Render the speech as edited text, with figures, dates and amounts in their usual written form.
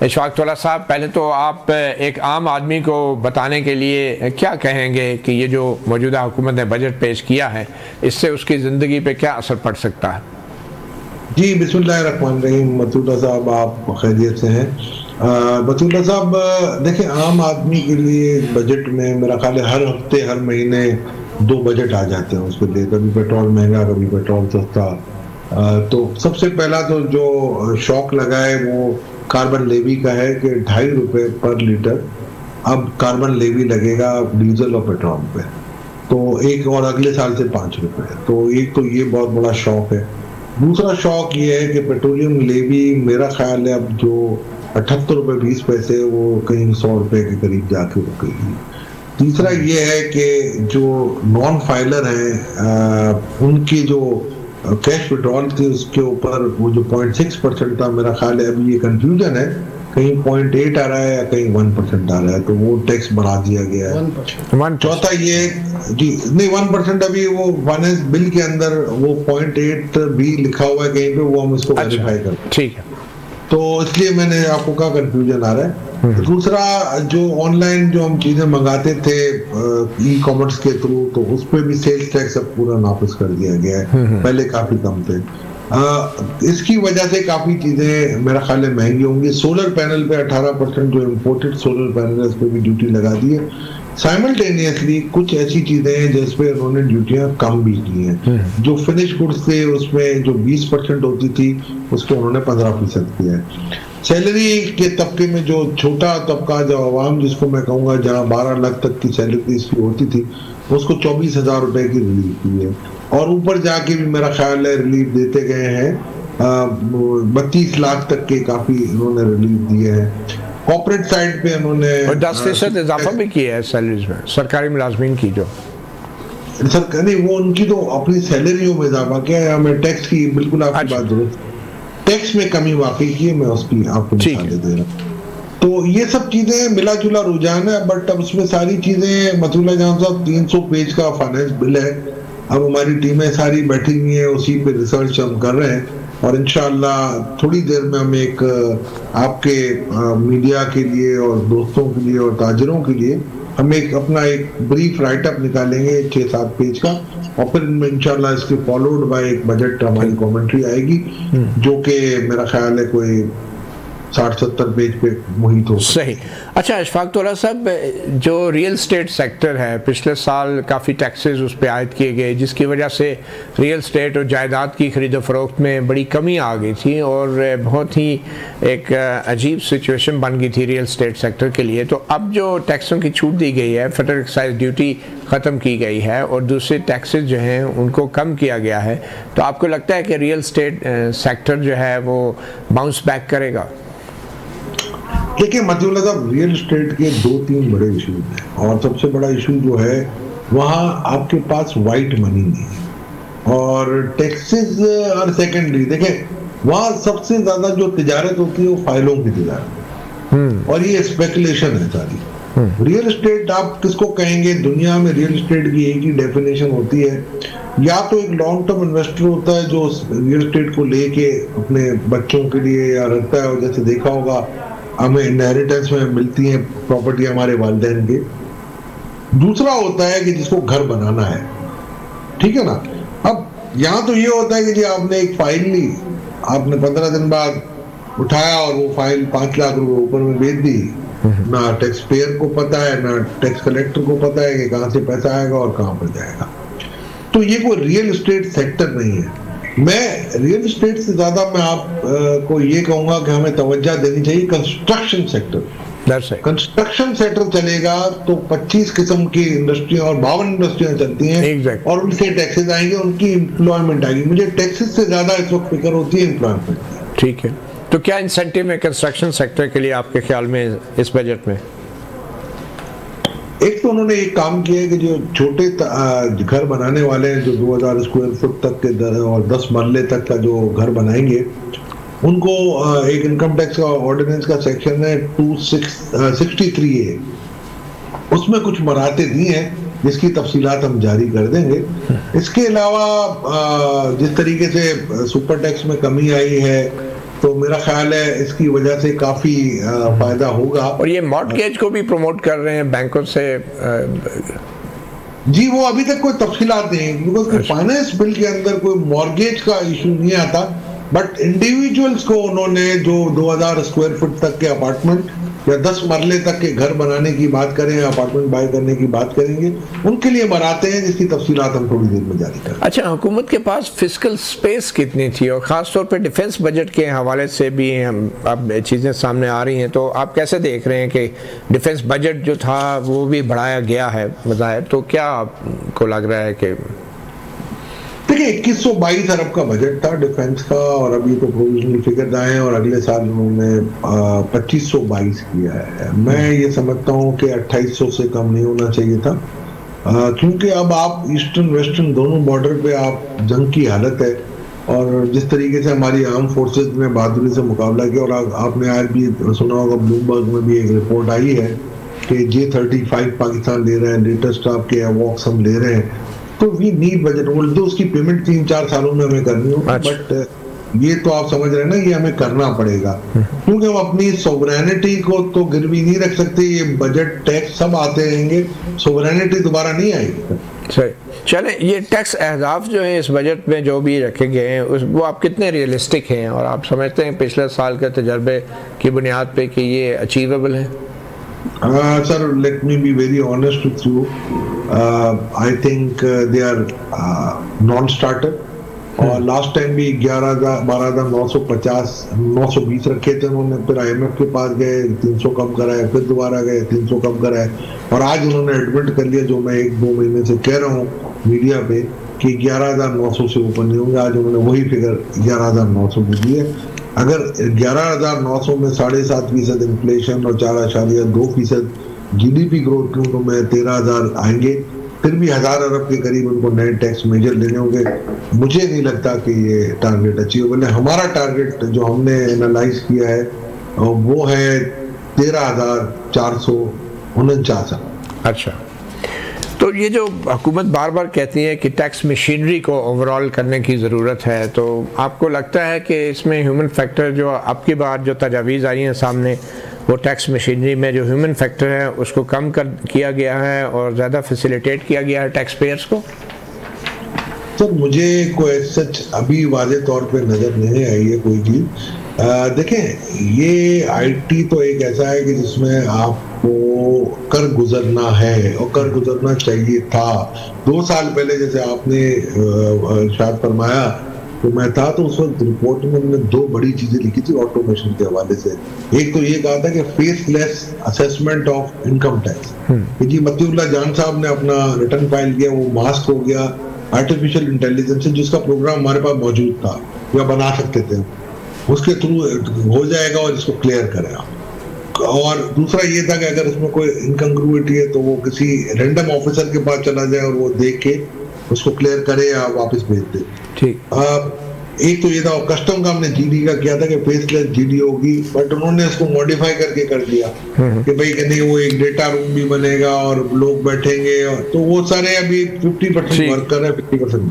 इशफाक तौला साहब, पहले तो आप एक आम आदमी को बताने के लिए क्या कहेंगे कि ये जो मौजूदा हुकूमत ने बजट पेश किया है इससे उसकी ज़िंदगी पे क्या असर पड़ सकता है? जी, बिस्मिल्लाहिर्रहमानिर्रहीम। मतूला साहब, आप खैरियत से हैं? मतूला साहब, देखिए, आम आदमी के लिए बजट में मेरा ख्याल है हर हफ्ते हर महीने 2 बजट आ जाते हैं उसके लिए। कभी पेट्रोल महंगा, कभी पेट्रोल सस्ता। तो सबसे पहला तो जो शौक लगा है वो कार्बन लेवी का है कि 2.5 रुपए पर लीटर अब कार्बन लेवी लगेगा डीजल और पेट्रोल पे। तो एक और अगले साल से 5 रुपए। तो एक तो ये बहुत बड़ा शौक है। दूसरा शौक ये है कि पेट्रोलियम लेवी मेरा ख्याल है अब जो 78 रुपए 20 पैसे वो कहीं 100 रुपए के करीब जाके रुकेगी। तीसरा ये है कि जो नॉन फाइलर हैं उनकी जो कैश विड्रॉल थी उसके ऊपर वो जो 0.6% था, मेरा ख्याल है अभी ये कंफ्यूजन है, कहीं 0.8 आ रहा है या कहीं 1% आ रहा है, तो वो टैक्स बढ़ा दिया गया है। 1%। चौथा ये जी नहीं, 1% अभी वो फाइनेंस बिल के अंदर वो 0.8 भी लिखा हुआ है कहीं पे, वो हम इसको वेरीफाई करते हैं। ठीक है, तो इसलिए मैंने आपको कहा कंफ्यूजन आ रहा है। दूसरा, जो ऑनलाइन जो हम चीजें मंगाते थे ई कॉमर्स के थ्रू, तो उस पर भी सेल्स टैक्स अब पूरा नापिस कर दिया गया है। पहले काफी कम थे। इसकी वजह से काफी चीजें मेरा ख्याल है महंगी होंगी। सोलर पैनल पे 18% जो इम्पोर्टेड सोलर पैनल है उस पर भी ड्यूटी लगा दी है। साइमल्टेनियसली कुछ ऐसी चीजें हैं जिस पे उन्होंने ड्यूटियां कम भी की हैं। जो फिनिश गुड्स थे उसमें जो 20% होती थी उसको उन्होंने 15% किया है। सैलरी के तबके में जो छोटा तबका, जो आवाम जिसको मैं कहूँगा जहाँ 12 लाख तक की सैलरी इसकी होती थी, उसको 24,000 रुपए की रिलीफ की है। और ऊपर जाके भी मेरा ख्याल है रिलीफ देते गए हैं, 32 लाख तक के काफी इन्होंने रिलीफ दिए हैं। कॉर्पोरेट साइड पे उन्होंने 10% इजाफा भी किया है सैलरीज में, सरकारी मुलाजमीन की जो सर नहीं, वो उनकी तो अपनी सैलरियों में इजाफा किया है। हमें टैक्स की बिल्कुल आपकी बात दुरुस्त, टैक्स में कमी वाकई की है, मैं उसकी आपको मिसाल दे रहा हूँ। तो ये सब चीजें मिला जुला रुझान है। बट अब उसमें सारी चीजें मतूला जान साहब 300 पेज का फाइनेंस बिल है। अब हमारी टीमें सारी बैठी हुई हैं, उसी पे रिसर्च हम कर रहे हैं और इंशाअल्लाह थोड़ी देर में हम एक आपके मीडिया के लिए और दोस्तों के लिए और ताजरों के लिए हम एक अपना एक ब्रीफ राइटअप निकालेंगे 6-7 पेज का, और फिर इंशाअल्लाह इसके फॉलोड बाय एक बजट हमारी कमेंट्री आएगी जो कि मेरा ख्याल है कोई 60-70 पेज पे मुहित हो। सही। अच्छा इशफाक तौला साहब, जो रियल स्टेट सेक्टर है पिछले साल काफ़ी टैक्सेस उस पर आयद किए गए जिसकी वजह से रियल स्टेट और जायदाद की खरीद फरोख्त में बड़ी कमी आ गई थी और बहुत ही एक अजीब सिचुएशन बन गई थी रियल स्टेट सेक्टर के लिए। तो अब जो टैक्सों की छूट दी गई है, फेडरल एक्साइज ड्यूटी ख़त्म की गई है और दूसरे टैक्सेस जो हैं उनको कम किया गया है, तो आपको लगता है कि रियल स्टेट सेक्टर जो है वो बाउंस बैक करेगा? देखिए मतूला साहब, रियल एस्टेट के 2-3 बड़े इशू हैं और सबसे बड़ा इशू जो है वहाँ आपके पास वाइट मनी नहीं है और टैक्सेस। और सेकेंडली देखें, वहाँ सबसे ज्यादा जो तिजारत होती है वो फाइलों की तिजारत है और ये स्पेकुलेशन है सारी। रियल एस्टेट आप किसको कहेंगे? दुनिया में रियल एस्टेट की एक ही डेफिनेशन होती है, या तो एक लॉन्ग टर्म इन्वेस्टर होता है जो रियल एस्टेट को लेके अपने बच्चों के लिए या रखता है, और जैसे देखा होगा हमें इनहेरिटेंस में मिलती है प्रॉपर्टी हमारे वालिदैन के। दूसरा होता है कि जिसको घर बनाना है, ठीक है ना। अब यहाँ तो ये होता है कि जी आपने एक फाइल ली, आपने 15 दिन बाद उठाया और वो फाइल 5 लाख रुपए ऊपर में बेच दी। ना टैक्स पेयर को पता है ना टैक्स कलेक्टर को पता है कि कहाँ से पैसा आएगा और कहाँ पर जाएगा। तो ये कोई रियल एस्टेट सेक्टर नहीं है। मैं रियल एस्टेट से ज्यादा मैं आपको ये कहूंगा कि हमें तवज्जो देनी चाहिए कंस्ट्रक्शन सेक्टर। कंस्ट्रक्शन सेक्टर चलेगा तो 25 किस्म की इंडस्ट्रियां और 52 इंडस्ट्रियां चलती हैं और उनसे टैक्सेस आएंगे, उनकी एम्प्लॉयमेंट आएगी। मुझे टैक्सेस से ज्यादा इस वक्त फिक्र होती है एम्प्लॉयमेंट। ठीक है, तो क्या इंसेंटिव है कंस्ट्रक्शन सेक्टर के लिए आपके ख्याल में इस बजट में? एक तो उन्होंने एक काम किया है कि जो छोटे घर बनाने वाले हैं जो 2000 स्क्वायर फुट तक के और 10 मरले तक का जो घर बनाएंगे उनको एक इनकम टैक्स का ऑर्डिनेंस का सेक्शन है 263A, उसमें कुछ मराहते दी हैं जिसकी तफसीलात हम जारी कर देंगे। इसके अलावा जिस तरीके से सुपर टैक्स में कमी आई है तो मेरा ख्याल है इसकी वजह से काफी फायदा होगा। और ये मॉर्टगेज को भी प्रमोट कर रहे हैं बैंकों से। जी वो अभी तक कोई तफसीलात नहीं है, बिकॉज फाइनेंस बिल के अंदर कोई मॉर्गेज का इशू नहीं आता, बट इंडिविजुअल्स को उन्होंने जो 2000 स्क्वायर फुट तक के अपार्टमेंट या 10 मरले तक के घर बनाने की बात करें, अपार्टमेंट बाय करने की बात करेंगे, उनके लिए बनाते हैं, जिसकी तफसीलात हम थोड़ी देर में जारी करें। अच्छा, हुकूमत के पास फिजिकल स्पेस कितनी थी, और ख़ास तौर पे डिफेंस बजट के हवाले से भी हम अब चीज़ें सामने आ रही हैं, तो आप कैसे देख रहे हैं कि डिफेंस बजट जो था वो भी बढ़ाया गया है मज़ाहिर, तो क्या आपको लग रहा है कि देखिए 2122 अरब का बजट था डिफेंस का, और अभी तो प्रोविजनल फिगर आए हैं और अगले साल उन्होंने 2522 किया है। मैं ये समझता हूँ कि 2800 से कम नहीं होना चाहिए था, क्योंकि अब आप ईस्टर्न वेस्टर्न दोनों बॉर्डर पे आप जंग की हालत है, और जिस तरीके से हमारी आर्म फोर्सेज ने बहादुरी से मुकाबला किया, और आपने आज भी सुना होगा ब्लूमबर्ग में भी एक रिपोर्ट आई है कि J-35 पाकिस्तान ले रहा है, लेटेस्ट आपके एवॉक्स हम ले रहे हैं, तो वी नीड बजट। तो उसकी पेमेंट 3-4 सालों में हमें करनी होगी, बट ये तो आप समझ रहे हैं ना, ये हमें करना पड़ेगा, क्योंकि हम अपनी सोवरेनिटी को तो गिरवी नहीं रख सकते। ये बजट टैक्स सब आते रहेंगे, सोवरेनिटी दोबारा नहीं आएगी। सही, चले ये टैक्स अहदाफ जो है इस बजट में जो भी रखे गए हैं वो आप कितने रियलिस्टिक हैं, और आप समझते हैं पिछले साल के तजर्बे की बुनियाद पे कि ये अचीवेबल है? Sir, let me be very honest with you. I think they are non-starter. और लास्ट टाइम भी 12,920 रखे थे उन्होंने, फिर IMF के पास गए, 300 कम कराए, फिर दोबारा गए 300 कम कराए, और आज उन्होंने एडमिट कर लिया, जो मैं 1-2 महीने से कह रहा हूँ मीडिया पे, कि 11,900 से ऊपर नहीं होंगे। आज उन्होंने वही फिगर 11,900 दी है। अगर 11,900 में 7.5% इन्फ्लेशन और 4.2% GDP ग्रोथ क्यों, तो मैं 13,000 आएंगे, फिर भी 1,000 अरब के करीब उनको नए टैक्स मेजर लेने होंगे। मुझे नहीं लगता कि ये टारगेट अचीवेबल है। हमारा टारगेट जो हमने एनालाइज किया है वो है 13,449। अच्छा, तो ये जो हुकूमत बार बार कहती है कि टैक्स मशीनरी को ओवरऑल करने की ज़रूरत है, तो आपको लगता है कि इसमें ह्यूमन फैक्टर जो आपकी बात जो तजावीज़ आई हैं सामने, वो टैक्स मशीनरी में जो ह्यूमन फैक्टर है उसको कम किया गया है और ज़्यादा फैसिलिटेट किया गया है टैक्स पेयर्स को? सर मुझे कोई सच अभी वाज़े तौर पे नज़र नहीं आई है कोई चीज़। देखें, ये IT तो एक ऐसा है कि जिसमें आपको कर गुजरना है और कर गुजरना चाहिए था। 2 साल पहले जैसे आपने शायद फरमाया, तो मैं था, तो उस वक्त रिपोर्ट में हमने 2 बड़ी चीजें लिखी थी ऑटोमेशन के हवाले से। एक तो ये कहा था कि faceless assessment of income tax, जी मतीउल्लाह जान साहब ने अपना रिटर्न फाइल किया, वो मास्क हो गया आर्टिफिशियल इंटेलिजेंस से, जिसका प्रोग्राम हमारे पास मौजूद था या बना सकते थे, उसके थ्रू हो जाएगा और इसको क्लियर करें आप। और दूसरा ये था कि अगर इसमें कोई इनकंग्रुइटी है तो वो किसी रैंडम ऑफिसर के पास चला जाए और वो देख के उसको क्लियर करे या वापस भेज दे। ठीक। एक तो ये था, कस्टम का हमने GD का किया था कि फेसलेस GD होगी, बट उन्होंने इसको मॉडिफाई करके कर दिया कि भाई कि नहीं, वो एक डेटा रूम भी बनेगा और लोग बैठेंगे, तो वो सारे अभी 50% वर्क कर रहे हैं, 50% नहीं।